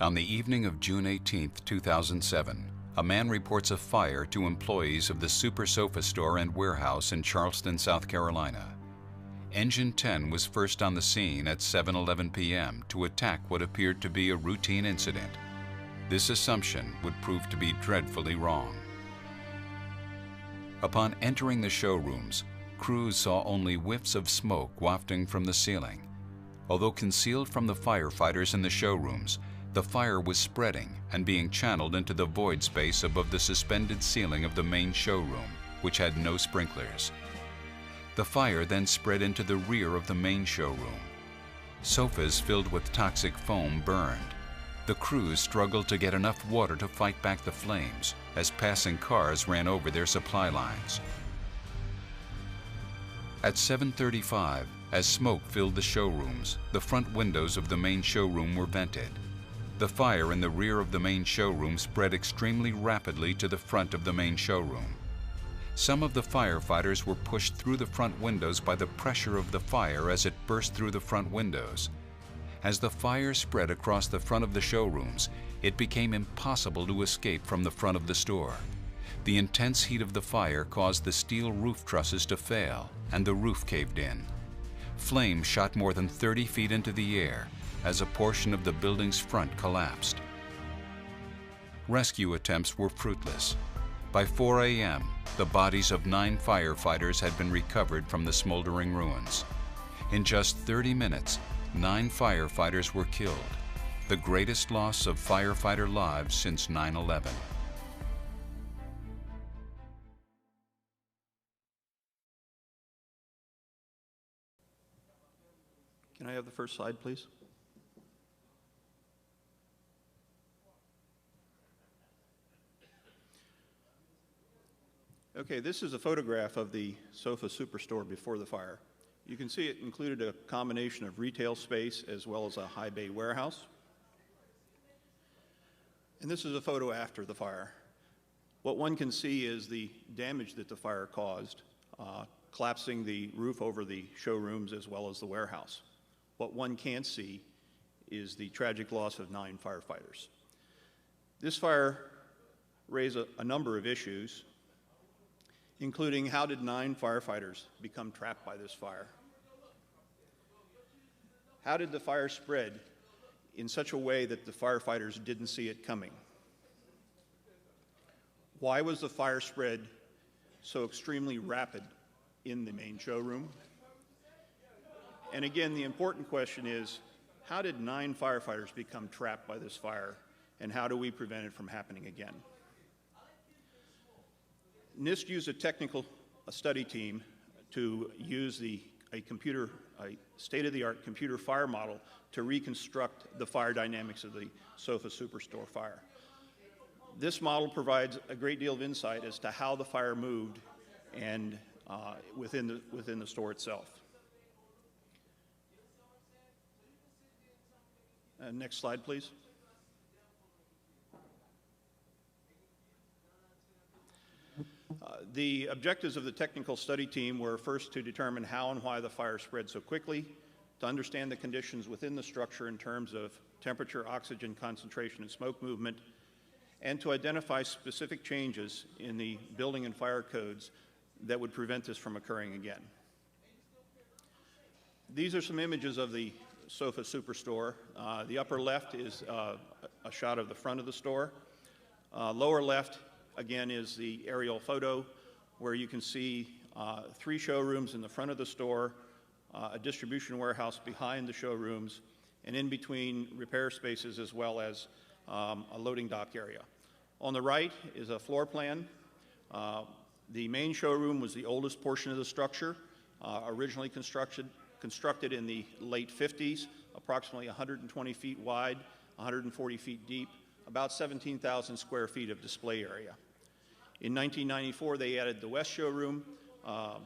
On the evening of June 18, 2007, a man reports a fire to employees of the Super Sofa store and warehouse in Charleston, South Carolina. Engine 10 was first on the scene at 7:11 p.m. to attack what appeared to be a routine incident. This assumption would prove to be dreadfully wrong. Upon entering the showrooms, crews saw only whiffs of smoke wafting from the ceiling. Although concealed from the firefighters in the showrooms, the fire was spreading and being channeled into the void space above the suspended ceiling of the main showroom, which had no sprinklers. The fire then spread into the rear of the main showroom. Sofas filled with toxic foam burned. The crews struggled to get enough water to fight back the flames as passing cars ran over their supply lines. At 7:35, as smoke filled the showrooms, the front windows of the main showroom were vented. The fire in the rear of the main showroom spread extremely rapidly to the front of the main showroom. Some of the firefighters were pushed through the front windows by the pressure of the fire as it burst through the front windows. As the fire spread across the front of the showrooms, it became impossible to escape from the front of the store. The intense heat of the fire caused the steel roof trusses to fail, and the roof caved in. Flames shot more than 30 feet into the air as a portion of the building's front collapsed. Rescue attempts were fruitless. By 4 a.m., the bodies of 9 firefighters had been recovered from the smoldering ruins. In just 30 minutes, 9 firefighters were killed, the greatest loss of firefighter lives since 9/11. Can I have the first slide, please? Okay, this is a photograph of the Sofa Superstore before the fire. You can see it included a combination of retail space as well as a high bay warehouse. And this is a photo after the fire. What one can see is the damage that the fire caused, collapsing the roof over the showrooms as well as the warehouse. What one can't see is the tragic loss of 9 firefighters. This fire raised a number of issues, including how did 9 firefighters become trapped by this fire? How did the fire spread in such a way that the firefighters didn't see it coming? Why was the fire spread so extremely rapid in the main showroom? And again, the important question is, how did 9 firefighters become trapped by this fire, and how do we prevent it from happening again? NIST used a technical study team to use a state-of-the-art computer fire model to reconstruct the fire dynamics of the Sofa Superstore fire. This model provides a great deal of insight as to how the fire moved and within the store itself. Next slide, please. The objectives of the technical study team were first to determine how and why the fire spread so quickly, to understand the conditions within the structure in terms of temperature, oxygen concentration, and smoke movement, and to identify specific changes in the building and fire codes that would prevent this from occurring again. These are some images of the Sofa Superstore. The upper left is a shot of the front of the store. Lower left, again, is the aerial photo where you can see 3 showrooms in the front of the store, a distribution warehouse behind the showrooms, and in between repair spaces as well as a loading dock area. On the right is a floor plan. The main showroom was the oldest portion of the structure, originally constructed in the late 50s, approximately 120 feet wide, 140 feet deep, about 17,000 square feet of display area. In 1994, they added the west showroom,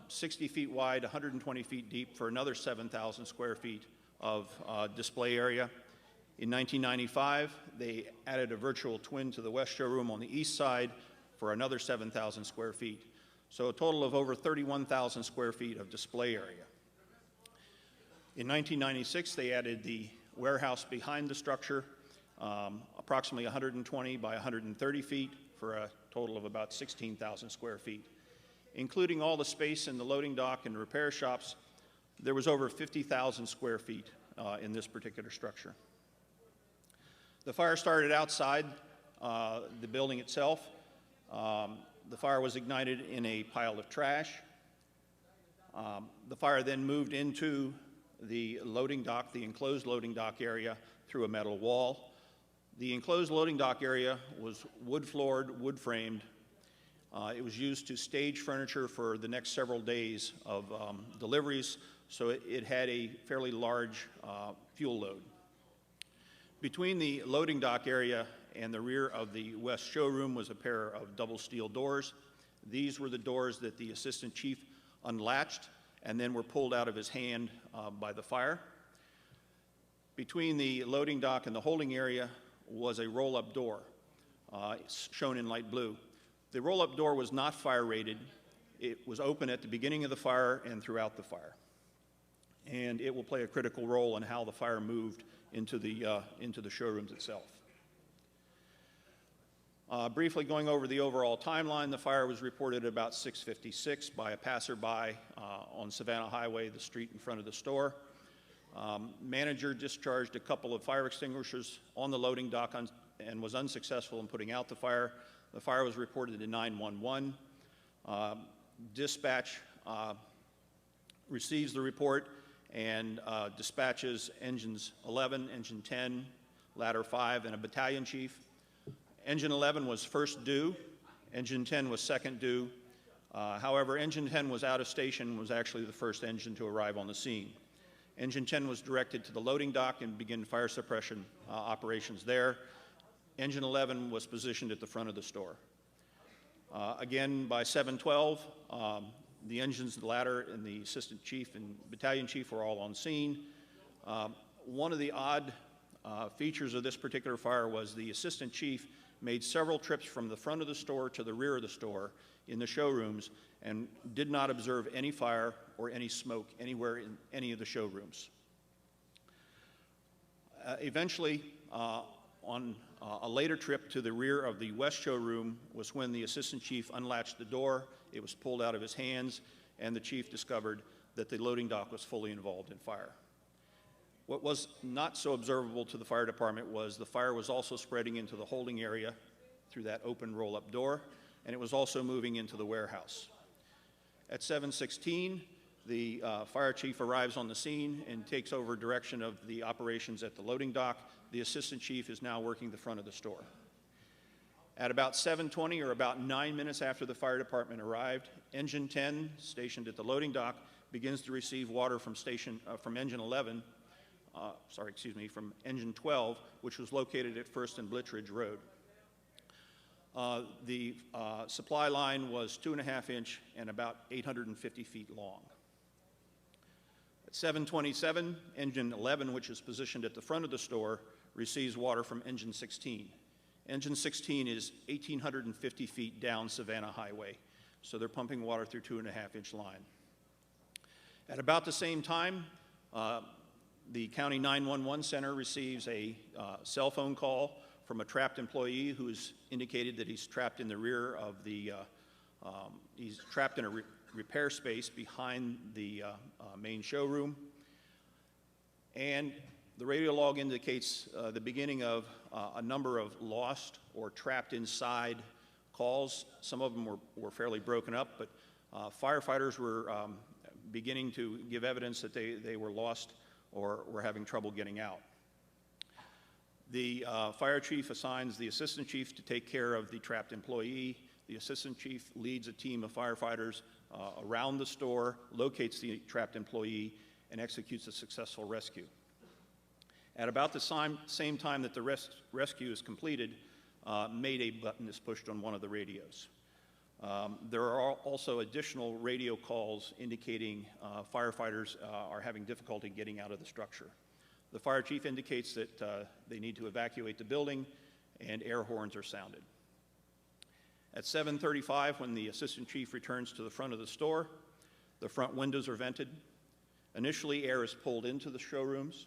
60 feet wide, 120 feet deep, for another 7,000 square feet of display area. In 1995, they added a virtual twin to the west showroom on the east side for another 7,000 square feet. So a total of over 31,000 square feet of display area. In 1996, they added the warehouse behind the structure, approximately 120 by 130 feet for a total of about 16,000 square feet. Including all the space in the loading dock and repair shops, there was over 50,000 square feet in this particular structure. The fire started outside the building itself. The fire was ignited in a pile of trash. The fire then moved into the loading dock, the enclosed loading dock area, through a metal wall. The enclosed loading dock area was wood-floored, wood-framed. It was used to stage furniture for the next several days of deliveries, so it had a fairly large fuel load. Between the loading dock area and the rear of the west showroom was a pair of double steel doors. These were the doors that the assistant chief unlatched and then were pulled out of his hand by the fire. Between the loading dock and the holding area was a roll-up door, shown in light blue. The roll-up door was not fire rated. It was open at the beginning of the fire and throughout the fire. And it will play a critical role in how the fire moved into the showrooms itself. Briefly going over the overall timeline, the fire was reported at about 6:56 by a passerby on Savannah Highway, the street in front of the store. Manager discharged a couple of fire extinguishers on the loading dock and was unsuccessful in putting out the fire. The fire was reported to 911. Dispatch receives the report and dispatches engines 11, engine 10, ladder 5, and a battalion chief. Engine 11 was first due. Engine 10 was second due. However, engine 10 was out of station and was actually the first engine to arrive on the scene. Engine 10 was directed to the loading dock and begin fire suppression operations there. Engine 11 was positioned at the front of the store. Again, by 7:12, the engines, the ladder, and the assistant chief and battalion chief were all on scene. One of the odd features of this particular fire was the assistant chief made several trips from the front of the store to the rear of the store in the showrooms and did not observe any fire or any smoke anywhere in any of the showrooms. Eventually, on a later trip to the rear of the west showroom was when the assistant chief unlatched the door. It was pulled out of his hands, and the chief discovered that the loading dock was fully involved in fire. What was not so observable to the fire department was the fire was also spreading into the holding area through that open roll-up door, and it was also moving into the warehouse. At 7:16, the fire chief arrives on the scene and takes over direction of the operations at the loading dock. The assistant chief is now working the front of the store. At about 7:20, or about 9 minutes after the fire department arrived, engine 10, stationed at the loading dock, begins to receive water from engine 11, from engine 12, which was located at 1st and Blitridge Road. The supply line was 2.5 inch and about 850 feet long. At 7:27, engine 11, which is positioned at the front of the store, receives water from engine 16. Engine 16 is 1,850 feet down Savannah Highway, so they're pumping water through 2.5 inch line. At about the same time, the county 911 center receives a cell phone call from a trapped employee who's indicated that he's trapped in the rear of he's trapped in a repair space behind the main showroom. And the radio log indicates the beginning of a number of lost or trapped inside calls. Some of them were fairly broken up, but firefighters were beginning to give evidence that they were lost or were having trouble getting out. The fire chief assigns the assistant chief to take care of the trapped employee. The assistant chief leads a team of firefighters around the store, locates the trapped employee, and executes a successful rescue. At about the same time that the rescue is completed, Mayday button is pushed on one of the radios. There are also additional radio calls indicating firefighters are having difficulty getting out of the structure. The fire chief indicates that they need to evacuate the building, and air horns are sounded. At 7:35, when the assistant chief returns to the front of the store, the front windows are vented. Initially, air is pulled into the showrooms.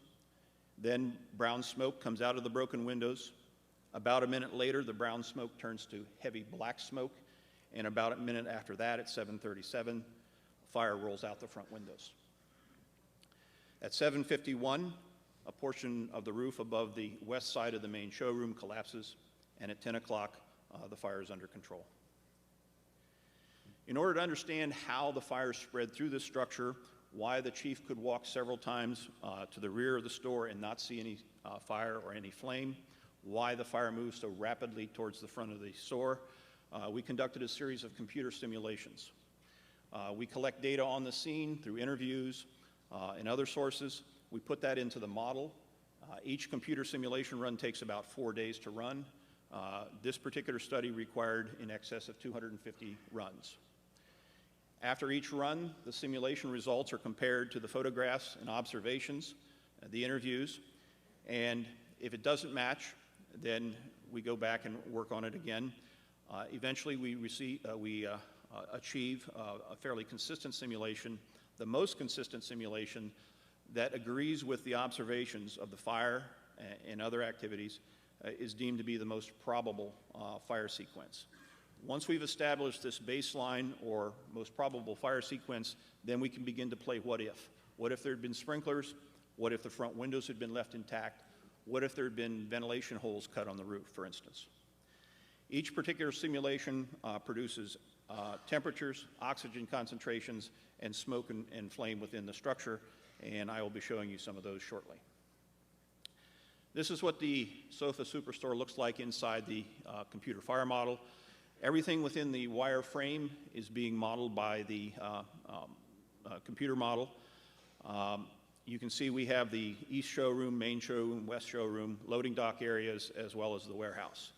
Then brown smoke comes out of the broken windows. About a minute later, the brown smoke turns to heavy black smoke, and about a minute after that, at 7:37, fire rolls out the front windows. At 7:51, a portion of the roof above the west side of the main showroom collapses, and at 10 o'clock, the fire is under control. In order to understand how the fire spread through this structure, why the chief could walk several times to the rear of the store and not see any fire or any flame, why the fire moved so rapidly towards the front of the store, we conducted a series of computer simulations. We collect data on the scene through interviews and other sources. We put that into the model. Each computer simulation run takes about 4 days to run. This particular study required in excess of 250 runs. After each run, the simulation results are compared to the photographs and observations, the interviews, and if it doesn't match, then we go back and work on it again. Eventually, we achieve a fairly consistent simulation, the most consistent simulation that agrees with the observations of the fire and other activities is deemed to be the most probable fire sequence. Once we've established this baseline or most probable fire sequence, then we can begin to play what if. What if there had been sprinklers? What if the front windows had been left intact? What if there had been ventilation holes cut on the roof, for instance? Each particular simulation produces temperatures, oxygen concentrations, and smoke and flame within the structure, and I will be showing you some of those shortly. This is what the Sofa Superstore looks like inside the computer fire model. Everything within the wire frame is being modeled by the computer model. You can see we have the east showroom, main showroom, west showroom, loading dock areas, as well as the warehouse.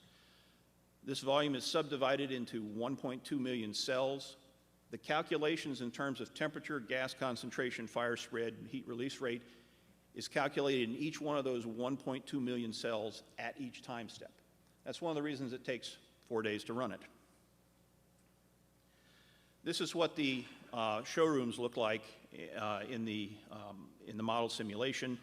This volume is subdivided into 1.2 million cells. The calculations in terms of temperature, gas concentration, fire spread, and heat release rate is calculated in each one of those 1.2 million cells at each time step. That's one of the reasons it takes 4 days to run it. This is what the showrooms look like in the model simulation.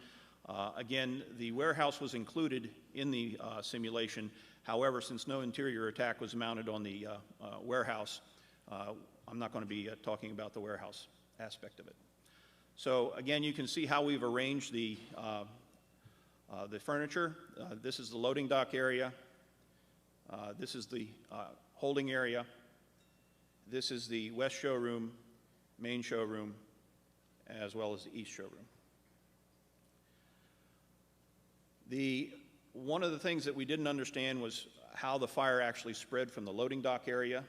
Again, the warehouse was included in the simulation. However, since no interior attack was mounted on the warehouse, I'm not going to be talking about the warehouse aspect of it. So again, you can see how we've arranged the furniture. This is the loading dock area. This is the holding area. This is the west showroom, main showroom, as well as the east showroom. One of the things that we didn't understand was how the fire actually spread from the loading dock area.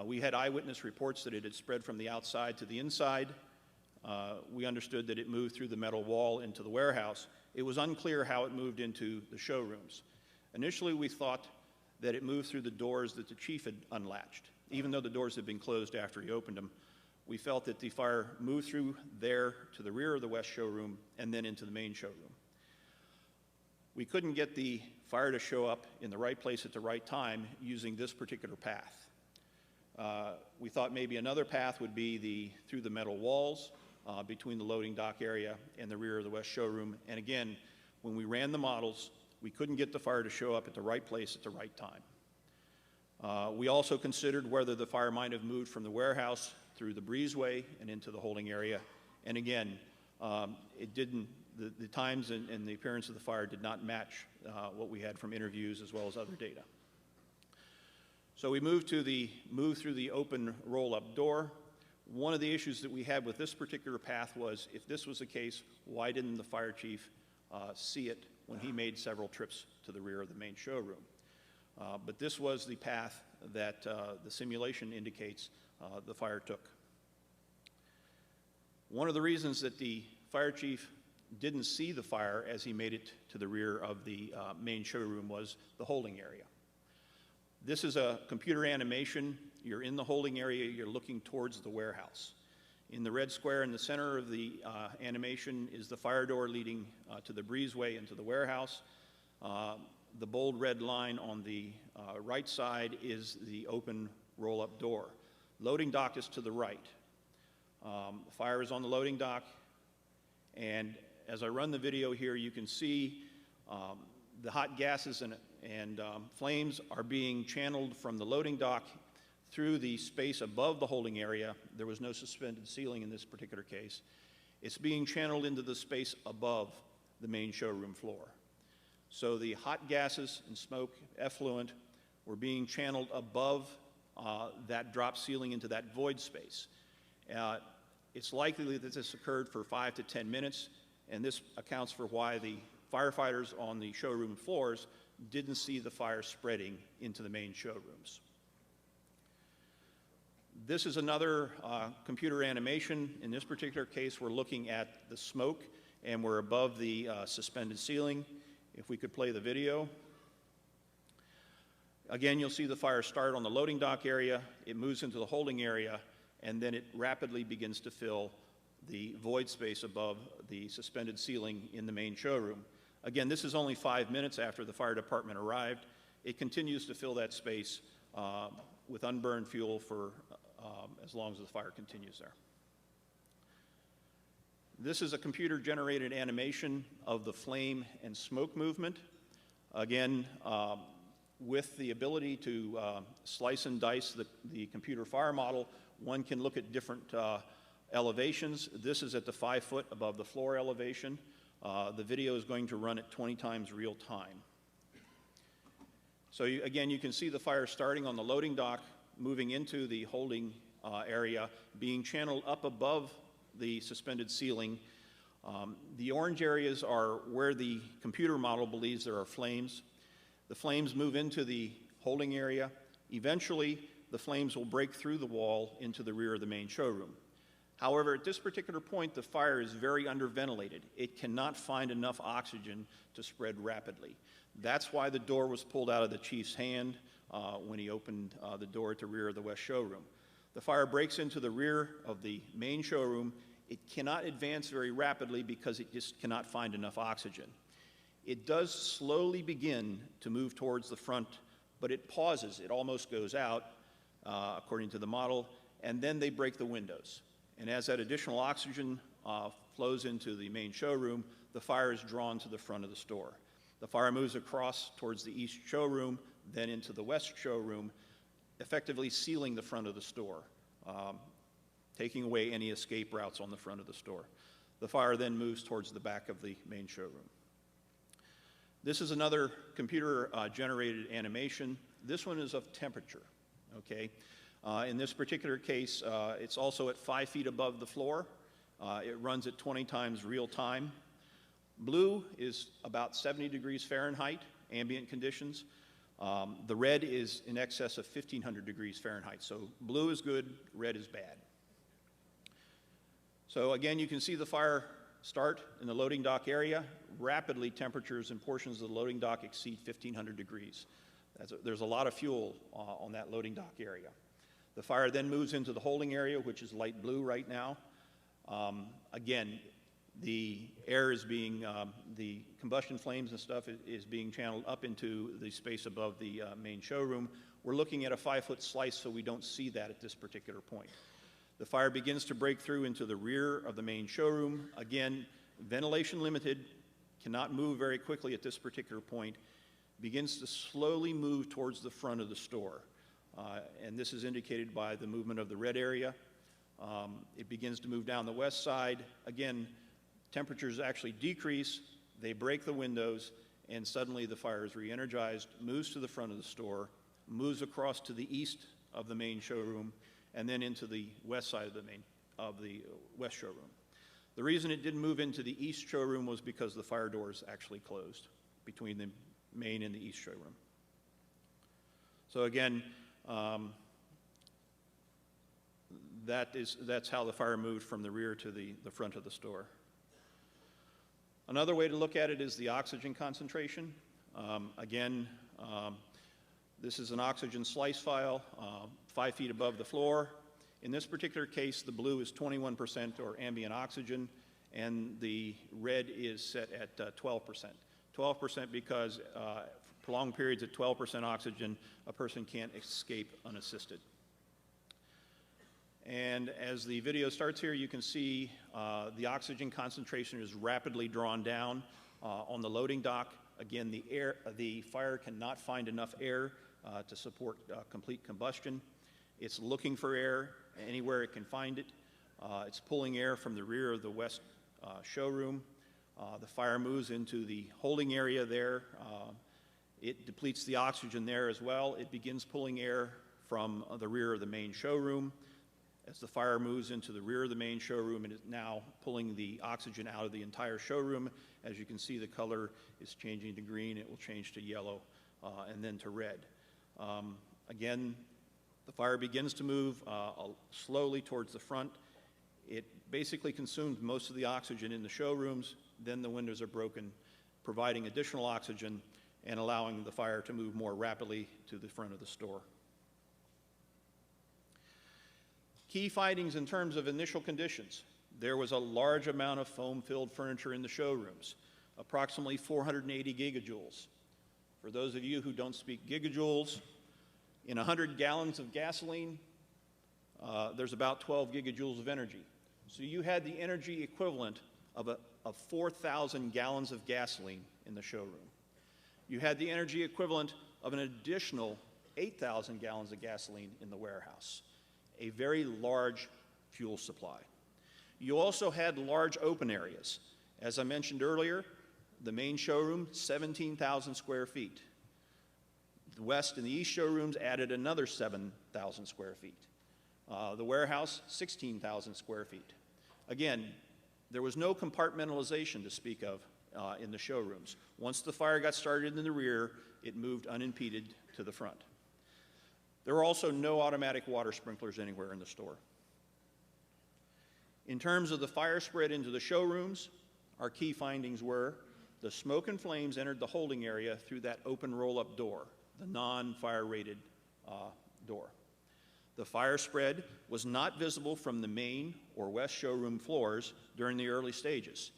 We had eyewitness reports that it had spread from the outside to the inside. We understood that it moved through the metal wall into the warehouse. It was unclear how it moved into the showrooms. Initially, we thought that it moved through the doors that the chief had unlatched. Even though the doors had been closed after he opened them, we felt that the fire moved through there to the rear of the west showroom and then into the main showroom. We couldn't get the fire to show up in the right place at the right time using this particular path. We thought maybe another path would be through the metal walls between the loading dock area and the rear of the west showroom. And again, when we ran the models, we couldn't get the fire to show up at the right place at the right time. We also considered whether the fire might have moved from the warehouse through the breezeway and into the holding area. And again, it didn't. The times and the appearance of the fire did not match what we had from interviews as well as other data. So we moved through the open roll-up door. One of the issues that we had with this particular path was, if this was the case, why didn't the fire chief see it when he made several trips to the rear of the main showroom? But this was the path that the simulation indicates the fire took. One of the reasons that the fire chief didn't see the fire as he made it to the rear of the main showroom was the holding area. This is a computer animation. You're in the holding area, you're looking towards the warehouse. In the red square in the center of the animation is the fire door leading to the breezeway into the warehouse. The bold red line on the right side is the open roll-up door. Loading dock is to the right. The fire is on the loading dock, and As I run the video here, you can see the hot gases and flames are being channeled from the loading dock through the space above the holding area. There was no suspended ceiling in this particular case. It's being channeled into the space above the main showroom floor. So the hot gases and smoke, effluent, were being channeled above that drop ceiling into that void space. It's likely that this occurred for 5 to 10 minutes, and this accounts for why the firefighters on the showroom floors didn't see the fire spreading into the main showrooms. This is another computer animation. In this particular case, we're looking at the smoke, and we're above the suspended ceiling. If we could play the video. Again, you'll see the fire start on the loading dock area, it moves into the holding area, and then it rapidly begins to fill the void space above the suspended ceiling in the main showroom. Again, this is only 5 minutes after the fire department arrived. It continues to fill that space with unburned fuel for as long as the fire continues there. This is a computer-generated animation of the flame and smoke movement. Again, with the ability to slice and dice the computer fire model, one can look at different elevations. This is at the 5 foot above the floor elevation. The video is going to run at 20 times real time. So again, you can see the fire starting on the loading dock, moving into the holding area, being channeled up above the suspended ceiling. The orange areas are where the computer model believes there are flames. The flames move into the holding area. Eventually, the flames will break through the wall into the rear of the main showroom. However, at this particular point, the fire is very underventilated. It cannot find enough oxygen to spread rapidly. That's why the door was pulled out of the chief's hand when he opened the door at the rear of the west showroom. The fire breaks into the rear of the main showroom. It cannot advance very rapidly because it just cannot find enough oxygen. It does slowly begin to move towards the front, but it pauses. It almost goes out, according to the model, and then they break the windows. And as that additional oxygen flows into the main showroom, the fire is drawn to the front of the store. The fire moves across towards the east showroom, then into the west showroom, effectively sealing the front of the store, taking away any escape routes on the front of the store. The fire then moves towards the back of the main showroom. This is another computer-generated animation. This one is of temperature, okay? In this particular case, it's also at 5 feet above the floor. It runs at 20 times real time. Blue is about 70 degrees Fahrenheit, ambient conditions. The red is in excess of 1,500 degrees Fahrenheit. So blue is good, red is bad. So again, you can see the fire start in the loading dock area. Rapidly, temperatures in portions of the loading dock exceed 1,500 degrees. There's a lot of fuel on that loading dock area. The fire then moves into the holding area, which is light blue right now. Again, the air is being, the combustion flames and stuff is being channeled up into the space above the main showroom. We're looking at a 5 foot slice, so we don't see that at this particular point. The fire begins to break through into the rear of the main showroom. Again, ventilation limited, cannot move very quickly at this particular point, begins to slowly move towards the front of the store. And this is indicated by the movement of the red area. It begins to move down the west side. Again, temperatures actually decrease, they break the windows, and suddenly the fire is re-energized, moves to the front of the store, moves across to the east of the main showroom, and then into the west side of the west showroom. The reason it didn't move into the east showroom was because the fire doors actually closed between the main and the east showroom. So again, that's how the fire moved from the rear to the front of the store. Another way to look at it is the oxygen concentration. This is an oxygen slice file, 5 feet above the floor. In this particular case, the blue is 21% or ambient oxygen, and the red is set at 12%. 12% because for prolonged periods at 12% oxygen, a person can't escape unassisted. And as the video starts here, you can see the oxygen concentration is rapidly drawn down on the loading dock. Again, the fire cannot find enough air to support complete combustion. It's looking for air anywhere it can find it. It's pulling air from the rear of the west showroom. The fire moves into the holding area there. It depletes the oxygen there as well. It begins pulling air from the rear of the main showroom. As the fire moves into the rear of the main showroom, it is now pulling the oxygen out of the entire showroom. As you can see, the color is changing to green. It will change to yellow and then to red. Again, the fire begins to move slowly towards the front. It basically consumes most of the oxygen in the showrooms. Then the windows are broken, providing additional oxygen and allowing the fire to move more rapidly to the front of the store. Key findings in terms of initial conditions. There was a large amount of foam-filled furniture in the showrooms, approximately 480 gigajoules. For those of you who don't speak gigajoules, in 100 gallons of gasoline, there's about 12 gigajoules of energy. So you had the energy equivalent of 4,000 gallons of gasoline in the showroom. You had the energy equivalent of an additional 8,000 gallons of gasoline in the warehouse. A very large fuel supply. You also had large open areas. As I mentioned earlier, the main showroom, 17,000 square feet. The west and the east showrooms added another 7,000 square feet. The warehouse, 16,000 square feet. Again, there was no compartmentalization to speak of in the showrooms. Once the fire got started in the rear, it moved unimpeded to the front. There were also no automatic water sprinklers anywhere in the store. In terms of the fire spread into the showrooms, our key findings were the smoke and flames entered the holding area through that open roll-up door, the non-fire rated door. The fire spread was not visible from the main or west showroom floors during the early stages.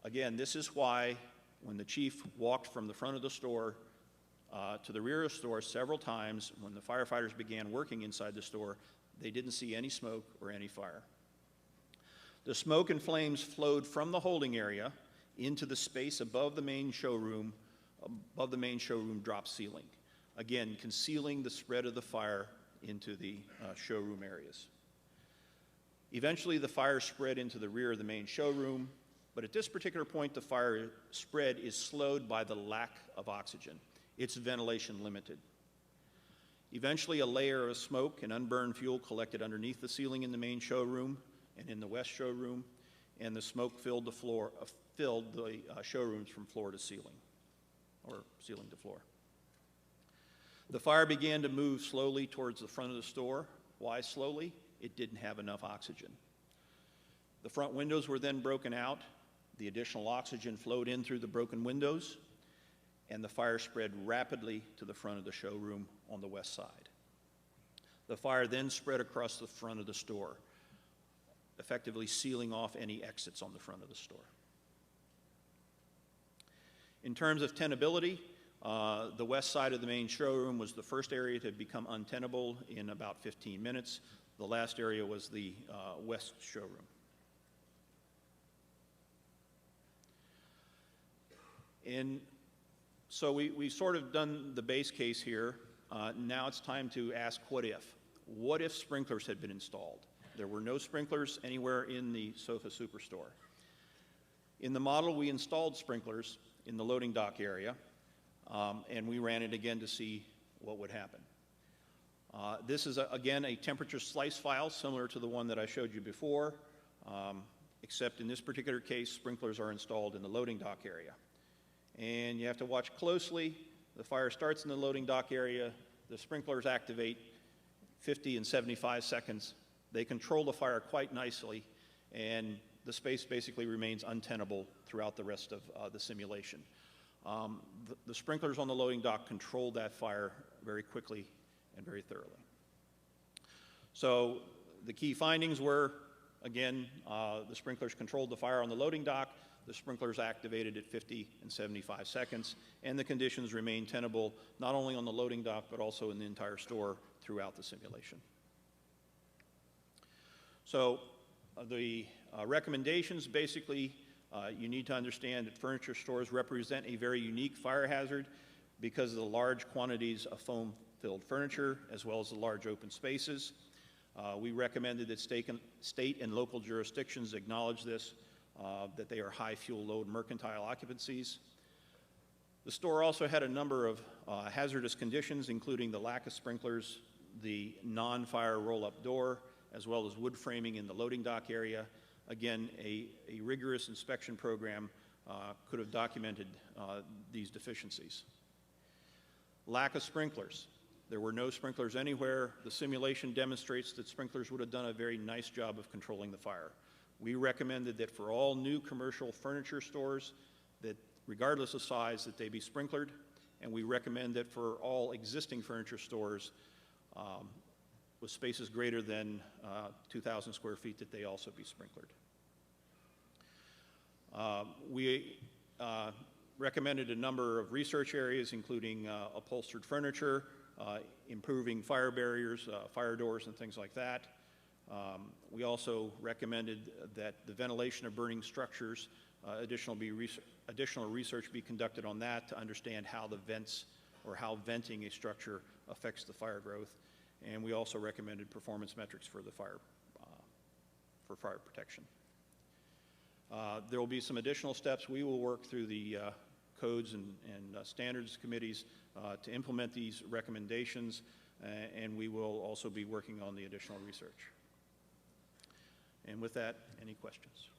Again, this is why when the chief walked from the front of the store to the rear of the store several times, when the firefighters began working inside the store, they didn't see any smoke or any fire. The smoke and flames flowed from the holding area into the space above the main showroom drop ceiling, again, concealing the spread of the fire into the showroom areas. Eventually, the fire spread into the rear of the main showroom, but at this particular point, the fire spread is slowed by the lack of oxygen. It's ventilation limited. Eventually, a layer of smoke and unburned fuel collected underneath the ceiling in the main showroom and in the west showroom, and the smoke filled the showrooms from floor to ceiling, or ceiling to floor. The fire began to move slowly towards the front of the store. Why slowly? It didn't have enough oxygen. The front windows were then broken out. The additional oxygen flowed in through the broken windows, and the fire spread rapidly to the front of the showroom on the west side. The fire then spread across the front of the store, effectively sealing off any exits on the front of the store. In terms of tenability, the west side of the main showroom was the first area to become untenable in about 15 minutes. The last area was the west showroom. So we've sort of done the base case here. Now it's time to ask what if. What if sprinklers had been installed? There were no sprinklers anywhere in the Sofa Superstore. In the model, we installed sprinklers in the loading dock area, and we ran it again to see what would happen. This is, again, a temperature slice file similar to the one that I showed you before, except in this particular case, sprinklers are installed in the loading dock area. And you have to watch closely. The fire starts in the loading dock area. The sprinklers activate 50 and 75 seconds. They control the fire quite nicely, and the space basically remains untenable throughout the rest of the simulation. The sprinklers on the loading dock controlled that fire very quickly and very thoroughly. So the key findings were, again, the sprinklers controlled the fire on the loading dock. The sprinklers activated at 50 and 75 seconds, and the conditions remained tenable not only on the loading dock but also in the entire store throughout the simulation. So the recommendations, basically, you need to understand that furniture stores represent a very unique fire hazard because of the large quantities of foam-filled furniture as well as the large open spaces. We recommended that state and local jurisdictions acknowledge this, that they are high fuel load mercantile occupancies. The store also had a number of hazardous conditions, including the lack of sprinklers, the non-fire roll-up door, as well as wood framing in the loading dock area. Again, a rigorous inspection program could have documented these deficiencies. Lack of sprinklers. There were no sprinklers anywhere. The simulation demonstrates that sprinklers would have done a very nice job of controlling the fire. We recommended that for all new commercial furniture stores, that regardless of size, that they be sprinklered, and we recommend that for all existing furniture stores with spaces greater than 2,000 square feet, that they also be sprinklered. We recommended a number of research areas, including upholstered furniture, improving fire barriers, fire doors, and things like that. We also recommended that the ventilation of burning structures, additional research be conducted on that to understand how the vents or how venting a structure affects the fire growth. And we also recommended performance metrics for the fire protection. There will be some additional steps. We will work through the codes and standards committees to implement these recommendations, and we will also be working on the additional research. And with that, any questions?